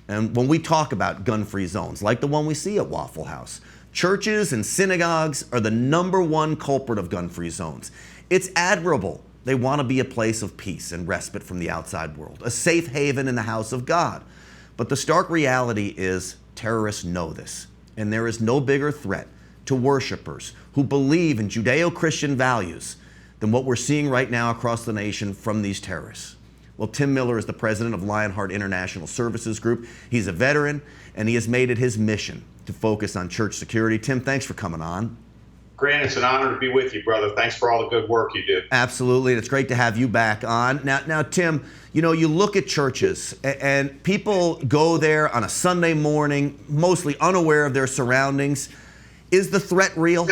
And when we talk about gun-free zones, like the one we see at Waffle House, churches and synagogues are the #1 culprit of gun-free zones. It's admirable. They want to be a place of peace and respite from the outside world, a safe haven in the house of God. But the stark reality is terrorists know this, and there is no bigger threat to worshipers who believe in Judeo-Christian values than what we're seeing right now across the nation from these terrorists. Well, Tim Miller is the president of Lionheart International Services Group. He's a veteran, and he has made it his mission to focus on church security. Tim, thanks for coming on. Grant, it's an honor to be with you, brother. Thanks for all the good work you do. Absolutely, and it's great to have you back on. Now, Tim, you know, you look at churches, and people go there on a Sunday morning, mostly unaware of their surroundings. Is the threat real?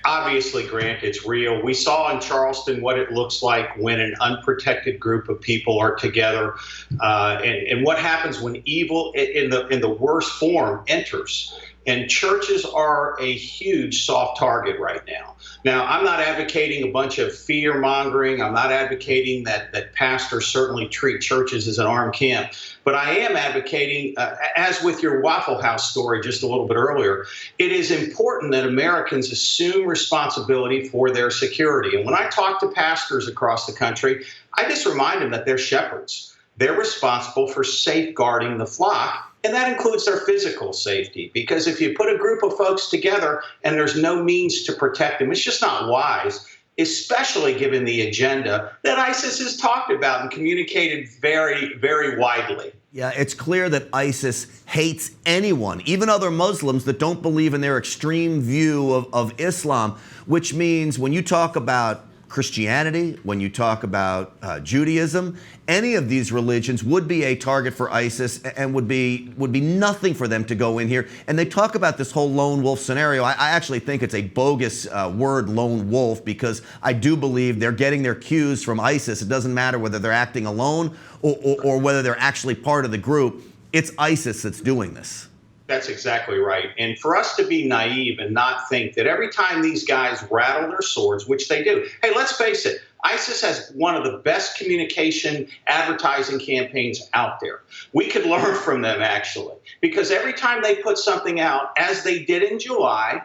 Obviously, Grant, it's real. We saw in Charleston what it looks like when an unprotected group of people are together, and what happens when evil in the worst form enters. And churches are a huge soft target right now. Now, I'm not advocating a bunch of fear mongering. I'm not advocating that pastors certainly treat churches as an armed camp. But I am advocating, as with your Waffle House story just a little bit earlier, it is important that Americans assume responsibility for their security. And when I talk to pastors across the country, I just remind them that they're shepherds. They're responsible for safeguarding the flock. And that includes their physical safety, because if you put a group of folks together and there's no means to protect them, it's just not wise, especially given the agenda that ISIS has talked about and communicated very, very widely. Yeah, it's clear that ISIS hates anyone, even other Muslims that don't believe in their extreme view of Islam, which means when you talk about Christianity, when you talk about Judaism, any of these religions would be a target for ISIS and would be nothing for them to go in here. And they talk about this whole lone wolf scenario. I actually think it's a bogus word, lone wolf, because I do believe they're getting their cues from ISIS. It doesn't matter whether they're acting alone or whether they're actually part of the group. It's ISIS that's doing this. That's exactly right. And for us to be naive and not think that every time these guys rattle their swords, which they do, hey, let's face it, ISIS has one of the best communication advertising campaigns out there. We could learn from them, actually, because every time they put something out, as they did in July,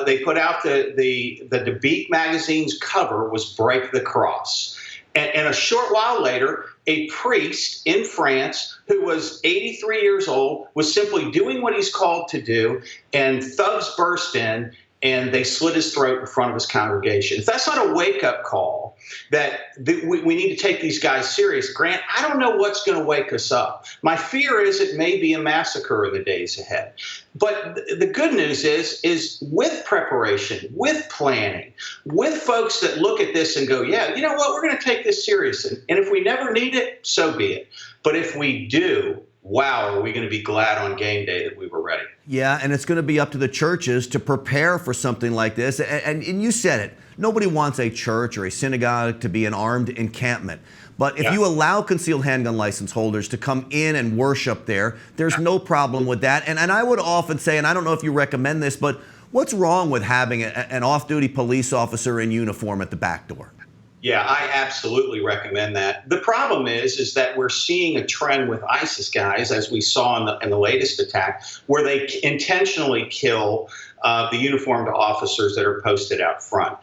they put out the Dabiq magazine's cover was Break the Cross. And a short while later, a priest in France who was 83 years old was simply doing what he's called to do, and thugs burst in and they slit his throat in front of his congregation. If that's not a wake-up call that we need to take these guys serious, Grant, I don't know what's going to wake us up. My fear is it may be a massacre in the days ahead. But the good news is with preparation, with planning, with folks that look at this and go, yeah, you know what, we're going to take this serious. And if we never need it, so be it. But if we do, wow, are we going to be glad on game day that we were ready? Yeah, and it's going to be up to the churches to prepare for something like this. And you said it. Nobody wants a church or a synagogue to be an armed encampment. But if you allow concealed handgun license holders to come in and worship there, there's no problem with that. And I would often say, and I don't know if you recommend this, but what's wrong with having an off-duty police officer in uniform at the back door? Yeah, I absolutely recommend that. The problem is that we're seeing a trend with ISIS guys, as we saw in the latest attack, where they intentionally kill the uniformed officers that are posted out front.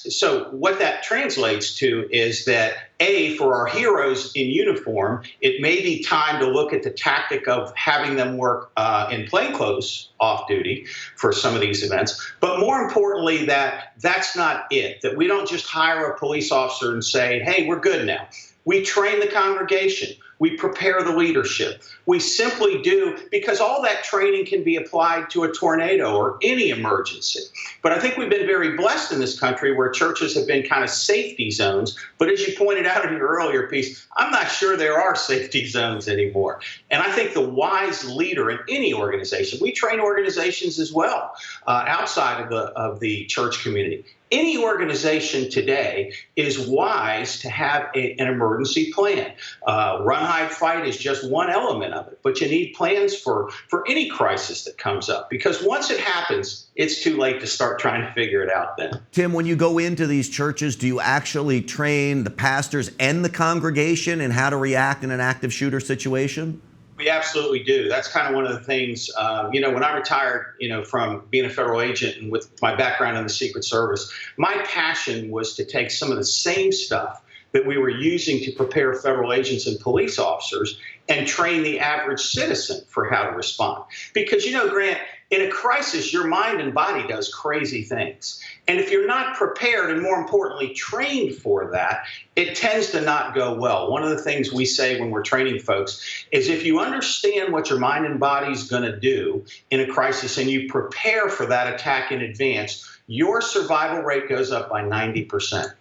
So what that translates to is that, A, for our heroes in uniform, it may be time to look at the tactic of having them work in plainclothes off duty for some of these events. But more importantly, that's not it, that we don't just hire a police officer and say, hey, we're good now. We train the congregation. We prepare the leadership. We simply do, because all that training can be applied to a tornado or any emergency. But I think we've been very blessed in this country where churches have been kind of safety zones. But as you pointed out in your earlier piece, I'm not sure there are safety zones anymore. And I think the wise leader in any organization, we train organizations as well outside of the church community. any organization today is wise to have an emergency plan. Run, hide, fight is just one element of it, but you need plans for any crisis that comes up, because once it happens, it's too late to start trying to figure it out then. Tim, when you go into these churches, do you actually train the pastors and the congregation in how to react in an active shooter situation? We absolutely do. That's kind of one of the things, when I retired, from being a federal agent and with my background in the Secret Service, my passion was to take some of the same stuff that we were using to prepare federal agents and police officers and train the average citizen for how to respond. Because, Grant, in a crisis, your mind and body does crazy things. And if you're not prepared and, more importantly, trained for that, it tends to not go well. One of the things we say when we're training folks is if you understand what your mind and body is going to do in a crisis and you prepare for that attack in advance, your survival rate goes up by 90%.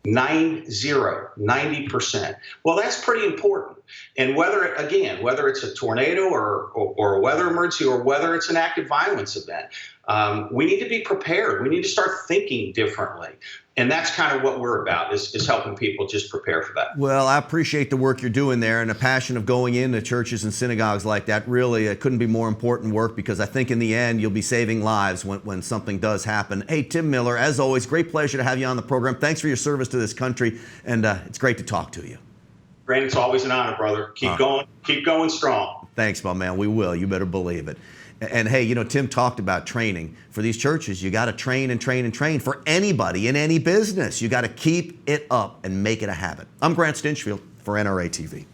90%. Well, that's pretty important. And whether it's a tornado or a weather emergency or whether it's an active violence event, we need to be prepared. We need to start thinking differently. And that's kind of what we're about, is helping people just prepare for that. Well, I appreciate the work you're doing there, and the passion of going into churches and synagogues like that. Really, it couldn't be more important work, because I think in the end, you'll be saving lives when something does happen. Hey, Tim Miller, as always, great pleasure to have you on the program. Thanks for your service to this country, and it's great to talk to you. Grant, it's always an honor, brother. Keep going strong. Thanks, my man. We will. You better believe it. And hey, Tim talked about training. For these churches, you got to train and train and train. For anybody in any business, you got to keep it up and make it a habit. I'm Grant Stinchfield for NRATV.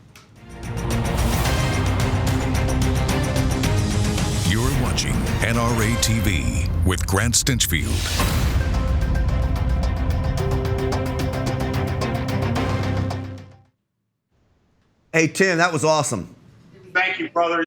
You're watching NRATV with Grant Stinchfield. Hey, Tim, that was awesome. Thank you, brother.